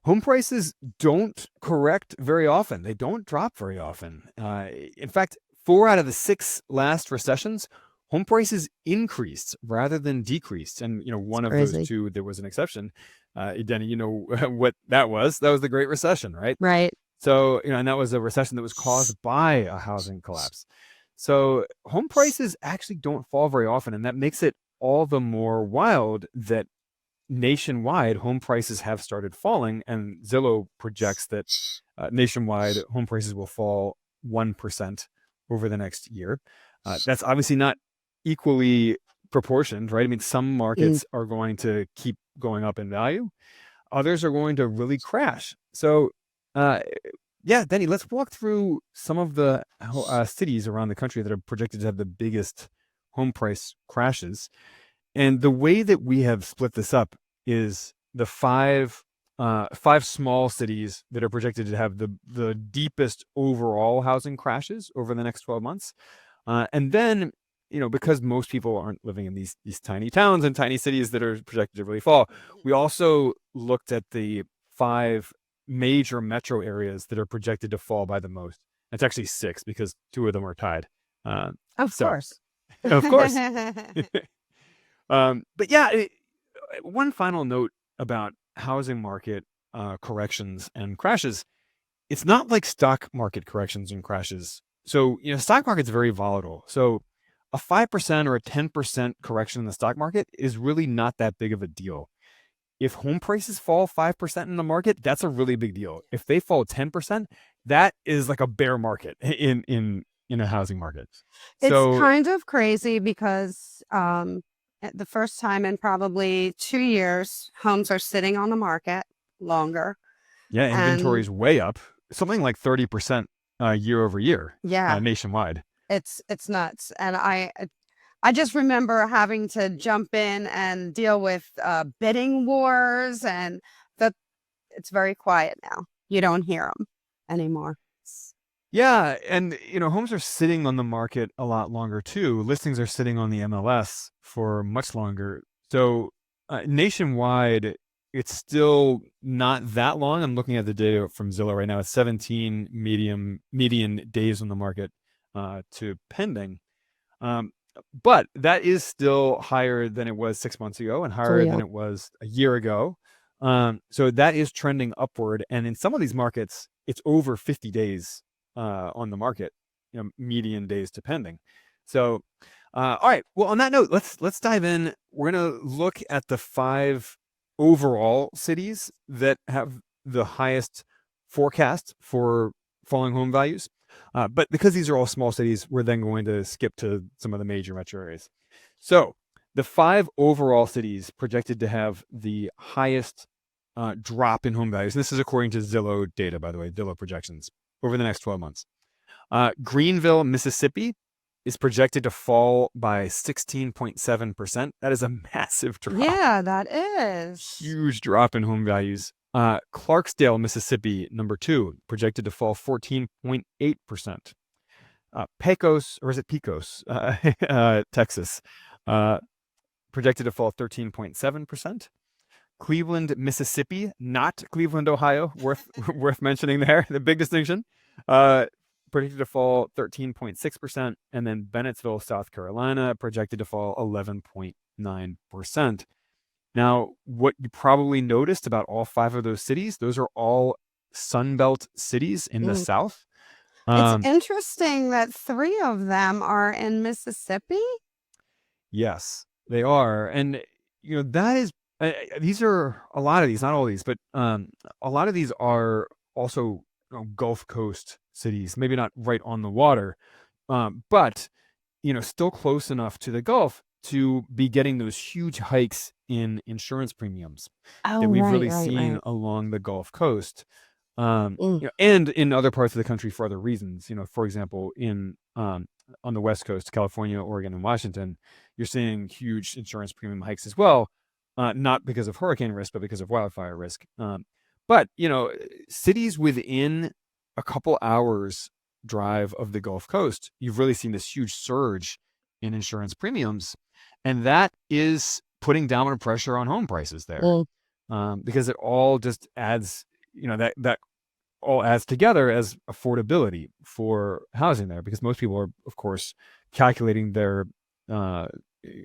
Home prices don't correct very often. They don't drop very often. In fact, 4 out of the 6 last recessions, home prices increased rather than decreased. And It's one of those crazy. two, there was an exception. Denny, you know what that was? That was the Great Recession, right? Right. So, and that was a recession that was caused by a housing collapse. So, home prices actually don't fall very often, and that makes it all the more wild that nationwide home prices have started falling, and Zillow projects that nationwide home prices will fall 1% over the next year. That's obviously not equally proportioned, right? I mean, some Mm. markets are going to keep going up in value, others are going to really crash. So, uh, yeah, Denny, let's walk through some of the cities around the country that are projected to have the biggest home price crashes. And the way that we have split this up is the five small cities that are projected to have the deepest overall housing crashes over the next 12 months. And then, because most people aren't living in these tiny towns and tiny cities that are projected to really fall, we also looked at the 5 major metro areas that are projected to fall by the most. It's actually 6 because 2 of them are tied. Uh, Of so, course. of course. But yeah, one final note about housing market corrections and crashes. It's not like stock market corrections and crashes. So, stock market's very volatile. So, a 5% or a 10% correction in the stock market is really not that big of a deal. If home prices fall 5% in the market, that's a really big deal. If they fall 10%, that is like a bear market in a housing market. It's So, kind of crazy because at the first time in probably 2 years, homes are sitting on the market longer. yeah, inventory And is way up, something like 30% year over year yeah, nationwide. it's nuts. And I just remember having to jump in and deal with bidding wars, and that it's very quiet now. You don't hear them anymore. Yeah, and homes are sitting on the market a lot longer too. Listings are sitting on the MLS for much longer. So nationwide, it's still not that long. I'm looking at the data from Zillow right now. It's 17 median days on the market to pending. Um, but that is still higher than it was 6 months ago and So higher than yeah. it was a year ago. So that is trending upward. And in some of these markets, it's over 50 days on the market, median days to pending. So, all right. Well, on that note, let's dive in. We're gonna look at the 5 overall cities that have the highest forecast for falling home values. But because these are all small cities, we're then going to skip to some of the major metro areas. So the 5 overall cities projected to have the highest drop in home values. This is according to Zillow data, by the way, Zillow projections over the next 12 months. Greenville, Mississippi is projected to fall by 16.7%. That is a massive drop, Yeah, that is. huge drop in home values. Clarksdale, Mississippi, number 2, projected to fall 14.8%. Pecos, or is it Pecos, Texas, uh, projected to fall 13.7%. Cleveland, Mississippi, not Cleveland, Ohio, worth worth mentioning there. The big distinction. Uh, Projected to fall 13.6%, and then Bennettsville, South Carolina, projected to fall 11.9%. Now, what you probably noticed about all 5 of those cities, those are all Sunbelt cities in the Mm. South. It's Um, interesting that 3 of them are in Mississippi. yes, they are, and that is these are a lot of these, not all these, but a lot of these are also Gulf Coast cities, maybe not right on the water, but still close enough to the Gulf to be getting those huge hikes in insurance premiums that Oh, we've right, really right, seen right. along the Gulf Coast, Mm. and in other parts of the country for other reasons. For example, in on the West Coast, California, Oregon, and Washington, you're seeing huge insurance premium hikes as well, not because of hurricane risk, but because of wildfire risk. But cities within a couple hours drive of the Gulf Coast, you've really seen this huge surge in insurance premiums, and that is putting downward pressure on home prices there, Mm. because it all just adds. that all adds together as affordability for housing there, because most people are, of course, calculating their uh,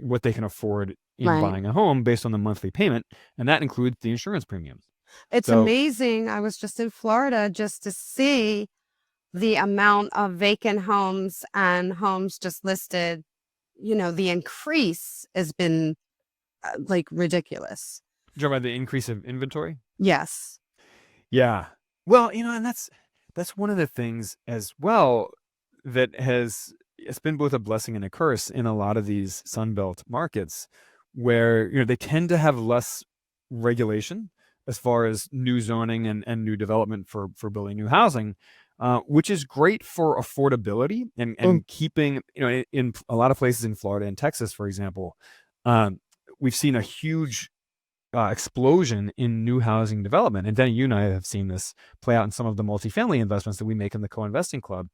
what they can afford in Right. buying a home based on the monthly payment, and that includes the insurance premiums. It's So amazing. I was just in Florida just to see the amount of vacant homes and homes just listed. The increase has been like ridiculous. driven by the increase of inventory. Yes. Yeah. Well, and that's one of the things as well that has it's been both a blessing and a curse in a lot of these Sunbelt markets, where they tend to have less regulation as far as new zoning and new development for building new housing, which is great for affordability and Mm. keeping in a lot of places in Florida and Texas, for example. We've seen a huge explosion in new housing development. And Denny, you and I have seen this play out in some of the multifamily investments that we make in the co-investing club.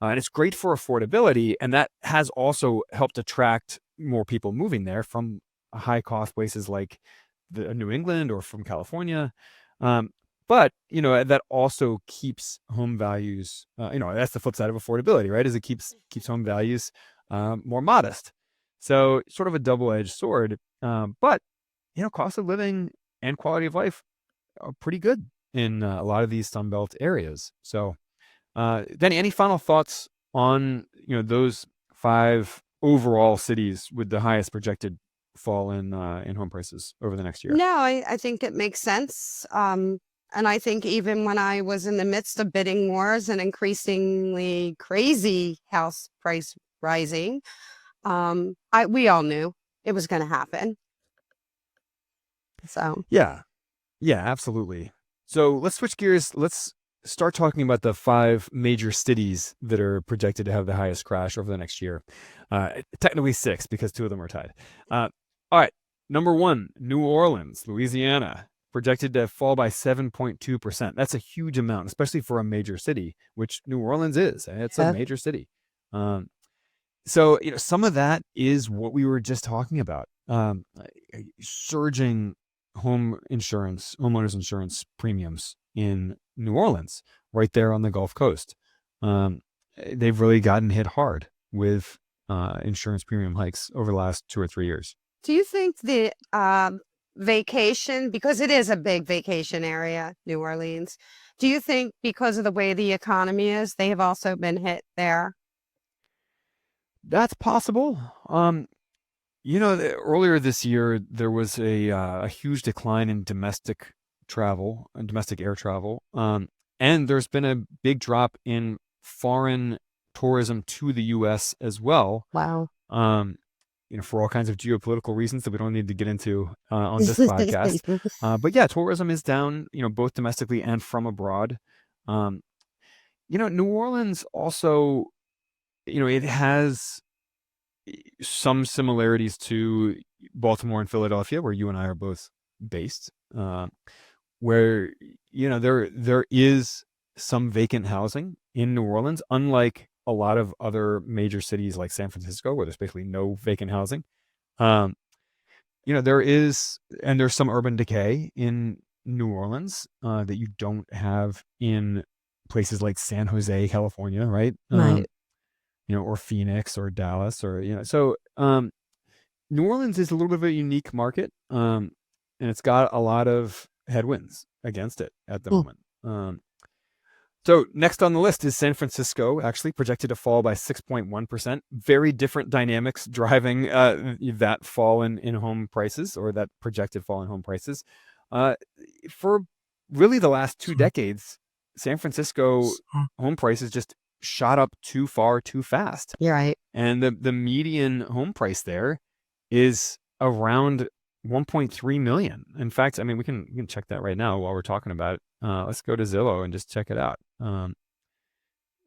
And it's great for affordability. And that has also helped attract more people moving there from high cost places like New England or from California. But that also keeps home values, that's the flip side of affordability, right? Is it keeps home values more modest. So sort of a double-edged sword. But cost of living and quality of life are pretty good in a lot of these Sunbelt areas. So, Denny, any final thoughts on those 5 overall cities with the highest projected fall in home prices over the next year? No, I think it makes sense. And I think even when I was in the midst of bidding wars and increasingly crazy house price rising, we all knew it was going to happen. So Yeah, absolutely. So let's switch gears. Let's start talking about the 5 major cities that are projected to have the highest crash over the next year. Technically 6, because 2 of them are tied. All right. Number 1, New Orleans, Louisiana, projected to fall by 7.2%. That's a huge amount, especially for a major city, which New Orleans is. It's a yeah. major city. So some of that is what we were just talking about. Surging homeowners insurance premiums in New Orleans, right there on the Gulf Coast. They've really gotten hit hard with insurance premium hikes over the last 2 or 3 years. Do you think the vacation, because it is a big vacation area, New Orleans, do you think because of the way the economy is, they have also been hit there? That's possible. Earlier this year, there was a huge decline in domestic travel and domestic air travel. And there's been a big drop in foreign tourism to the U.S. as well. Wow. For all kinds of geopolitical reasons that we don't need to get into on this podcast. But yeah, tourism is down, both domestically and from abroad. New Orleans also, it has some similarities to Baltimore and Philadelphia, where you and I are both based, where there is some vacant housing in New Orleans, unlike a lot of other major cities like San Francisco, where there's basically no vacant housing. There is, and there's some urban decay in New Orleans that you don't have in places like San Jose, California, right? Right. Or Phoenix or Dallas so New Orleans is a little bit of a unique market, and it's got a lot of headwinds against it at the moment. So next on the list is San Francisco, actually projected to fall by 6.1%. Very different dynamics driving that fall in home prices, or that projected fall in home prices. For really the last 2 decades, San Francisco home prices just shot up too far too fast. You're right. And the median home price there is around 1.3 million. In fact, I mean, we can check that right now while we're talking about it. Let's go to Zillow and just check it out.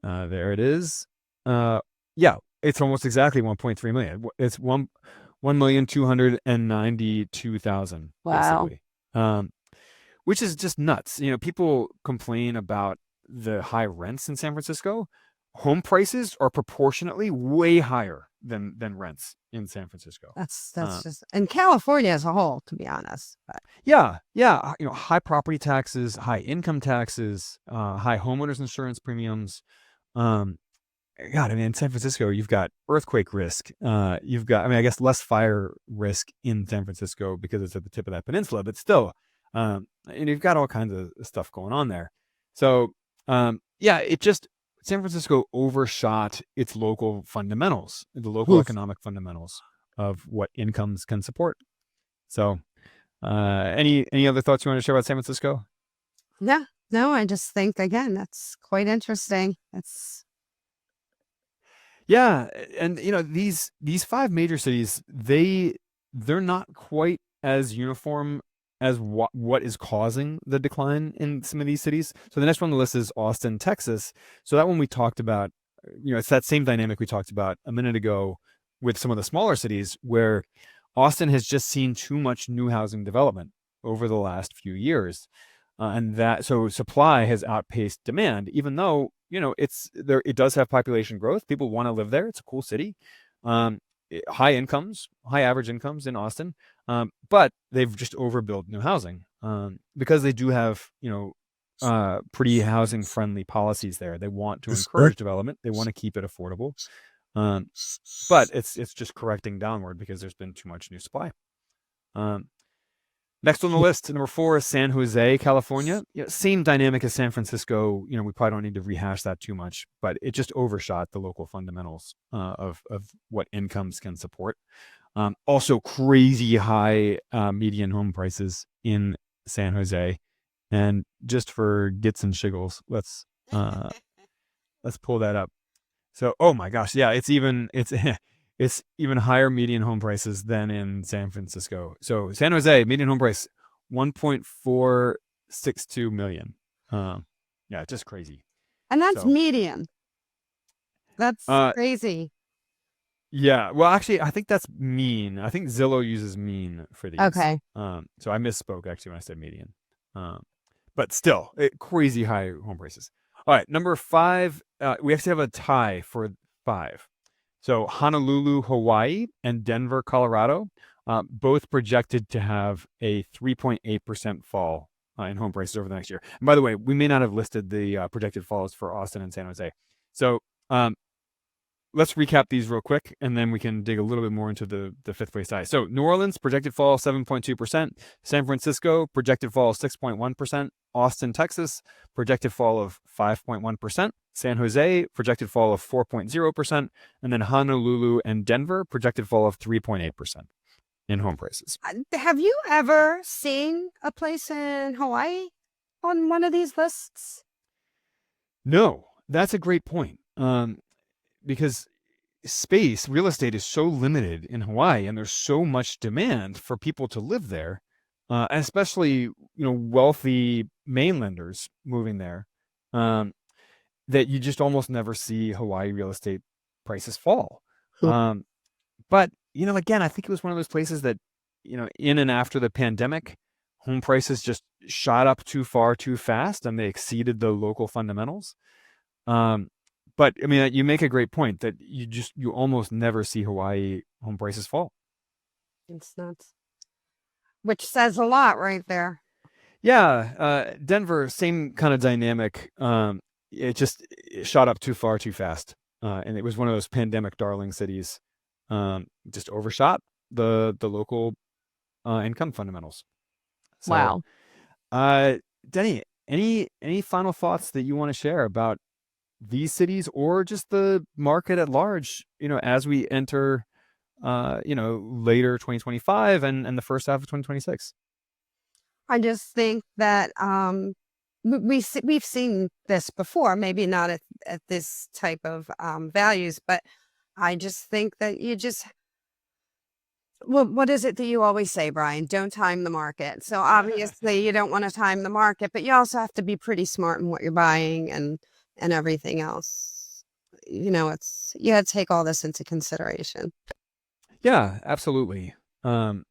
There it is. Yeah, it's almost exactly 1.3 million. It's 1,292,000. Wow. Basically. Which is just nuts. People complain about the high rents in San Francisco. home prices are proportionately way higher than rents in San Francisco. That's just in California as a whole, to be honest. But Yeah, yeah, high property taxes, high income taxes, high homeowners insurance premiums. Um, God, I mean, in San Francisco, you've got earthquake risk. You've got, I mean, I guess less fire risk in San Francisco because it's at the tip of that peninsula, but still, and you've got all kinds of stuff going on there. So, yeah, San Francisco overshot its local fundamentals, the local oof. economic fundamentals of what incomes can support. So, any other thoughts you want to share about San Francisco? Yeah, no, I just think again that's quite interesting. It's Yeah, and these five major cities, they're not quite as uniform as what is causing the decline in some of these cities. So the next one on the list is Austin, Texas. So that one we talked about, it's that same dynamic we talked about a minute ago with some of the smaller cities where Austin has just seen too much new housing development over the last few years. And that so supply has outpaced demand, even though it's there. It does have population growth. People want to live there. It's a cool city. High incomes, high average incomes in Austin, but they've just overbuilt new housing because they do have pretty housing friendly policies there. They want to encourage development. They want to keep it affordable, um, but it's just correcting downward because there's been too much new supply. Um, Next on the list, number 4 is San Jose, California. Same dynamic as San Francisco. We probably don't need to rehash that too much, but it just overshot the local fundamentals of what incomes can support. Also, crazy high median home prices in San Jose. And just for gits and shiggles, let's pull that up. So, oh my gosh, yeah, it's it's even higher median home prices than in San Francisco. So San Jose median home price 1.462 million. Yeah, just crazy. and that's So, median. That's uh, crazy. yeah. Well, actually, I think that's mean. I think Zillow uses mean for these. Okay. So I misspoke actually when I said median. Um, but still, crazy high home prices. All right, number 5. We actually have a tie for 5. So Honolulu, Hawaii, and Denver, Colorado, both projected to have a 3.8% fall in home prices over the next year. And by the way, we may not have listed the projected falls for Austin and San Jose. So let's recap these real quick, and then we can dig a little bit more into the fifth place tie. So New Orleans, projected fall 7.2%. San Francisco, projected fall 6.1%. Austin, Texas, projected fall of 5.1%. San Jose, projected fall of 4.0%. And then Honolulu and Denver, projected fall of 3.8% in home prices. Have you ever seen a place in Hawaii on one of these lists? No, that's a great point. Because real estate is so limited in Hawaii, and there's so much demand for people to live there, especially wealthy mainlanders moving there, that you just almost never see Hawaii real estate prices fall. But again, I think it was one of those places that in and after the pandemic, home prices just shot up too far too fast, and they exceeded the local fundamentals. But I mean, you make a great point that you almost never see Hawaii home prices fall. It's nuts. Which says a lot right there. Yeah, Denver, same kind of dynamic. It shot up too far too fast, and it was one of those pandemic darling cities. Just overshot the local income fundamentals. So, Wow. Denny, any final thoughts that you want to share about these cities or just the market at large, as we enter, later 2025 and the first half of 2026? I just think that we've seen this before, maybe not at this type of values, but I just think that what is it that you always say, Brian? Don't time the market. So obviously you don't want to time the market, but you also have to be pretty smart in what you're buying and everything else. You got to take all this into consideration. Yeah, absolutely. And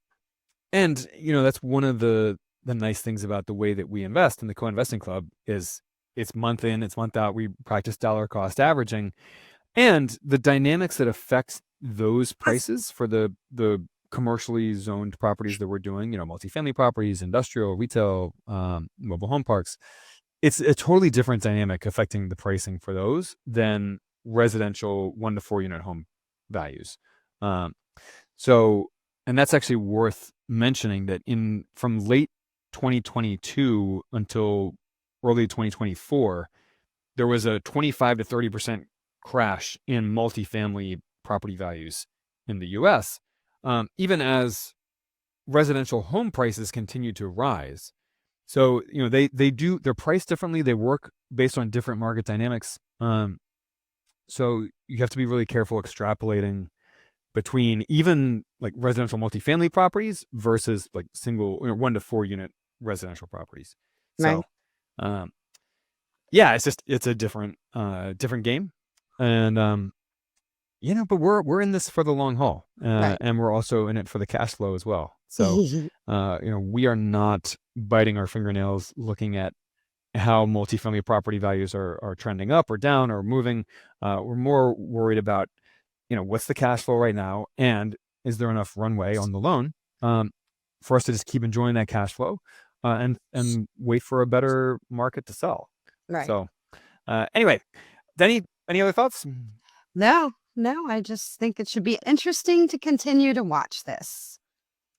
that's one of the nice things about the way that we invest in the co-investing club is it's month in, it's month out. We practice dollar cost averaging, and the dynamics that affect those prices for the commercially zoned properties that we're doing, multifamily properties, industrial, retail, mobile home parks. It's a totally different dynamic affecting the pricing for those than residential 1 to 4 unit home values. Um, so, and that's actually worth mentioning that from late 2022 until early 2024, there was a 25 to 30% crash in multifamily property values in the US, even as residential home prices continue to rise. So, they're priced differently. They work based on different market dynamics. So you have to be really careful extrapolating between even like residential multifamily properties versus like single 1 to 4 unit residential properties. Right. So, yeah, it's a different game, and but we're in this for the long haul, Right. and we're also in it for the cash flow as well. So, we are not biting our fingernails looking at how multifamily property values are trending up or down or moving. We're more worried about, what's the cash flow right now, and is there enough runway on the loan for us to just keep enjoying that cash flow, and wait for a better market to sell. Right. So, anyway, Denny, any other thoughts? No, I just think it should be interesting to continue to watch this.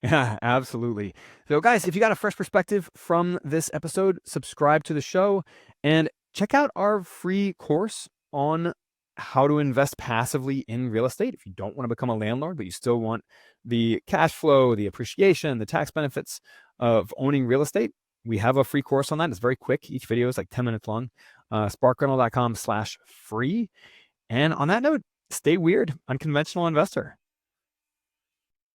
Yeah, absolutely. So, guys, if you got a fresh perspective from this episode, subscribe to the show and check out our free course on how to invest passively in real estate. If you don't want to become a landlord, but you still want the cash flow, the appreciation, the tax benefits of owning real estate, we have a free course on that. It's very quick. Each video is like 10 minutes long. Sparkrental.com/free. And on that note, stay weird, unconventional investor.